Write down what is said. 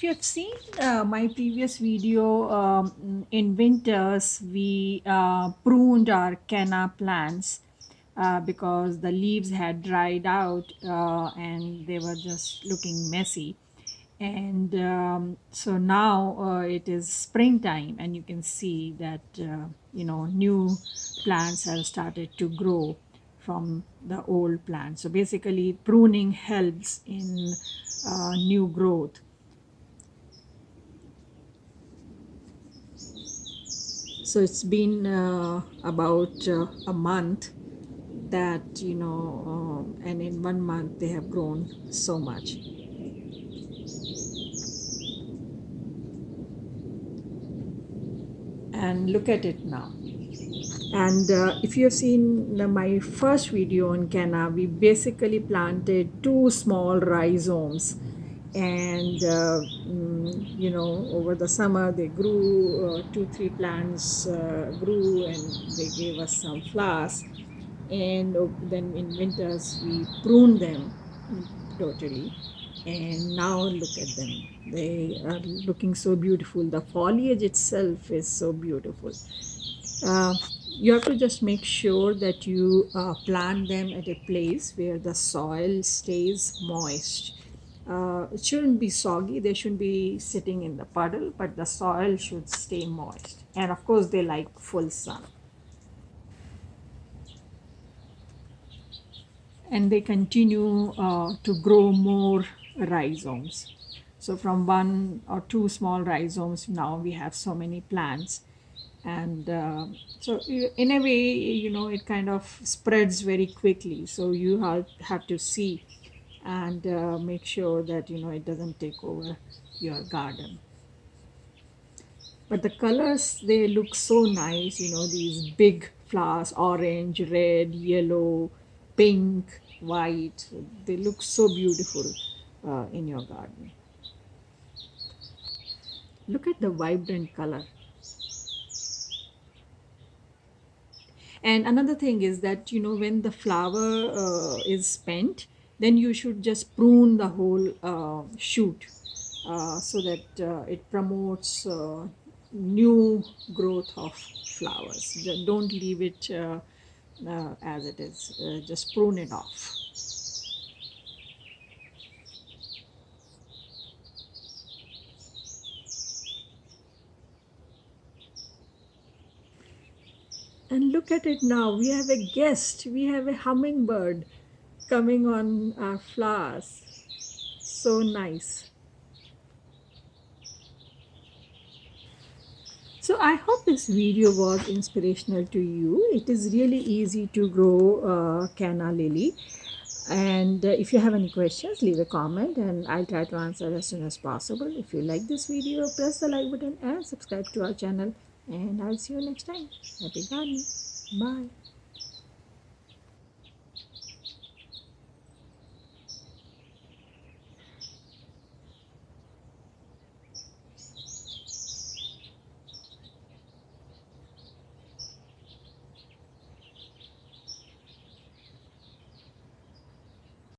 If you have seen my previous video, in winters we pruned our canna plants because the leaves had dried out and they were just looking messy. And so now it is springtime, and you can see that new plants have started to grow from the old plants. So basically, pruning helps in new growth. So it's been about a month that and in 1 month they have grown so much. And look at it now. And if you have seen my first video on Canna, we basically planted two small rhizomes. And over the summer they grew, two, three plants grew, and they gave us some flowers. And then in winters we pruned them totally. And now look at them. They are looking so beautiful. The foliage itself is so beautiful. uh, you have to just make sure that you plant them at a place where the soil stays moist. It shouldn't be soggy, they shouldn't be sitting in the puddle, but the soil should stay moist. And of course, they like full sun. And they continue to grow more rhizomes. So, from one or two small rhizomes, now we have so many plants. And in a way, it kind of spreads very quickly. So, you have to see and make sure that it doesn't take over your garden. But the colors, they look so nice, these big flowers, orange, red, yellow, pink, white. They look so beautiful in your garden. Look at the vibrant color. And another thing is that, when the flower is spent, then you should just prune the whole shoot so that it promotes new growth of flowers. Don't leave it as it is, just prune it off. And look at it now. We have a guest. We have a hummingbird coming on our flowers. So nice. So I hope this video was inspirational to you. It is really easy to grow canna lily. And if you have any questions, leave a comment and I'll try to answer as soon as possible. If you like this video, press the like button and subscribe to our channel. And I'll see you next time. Happy gardening. Bye.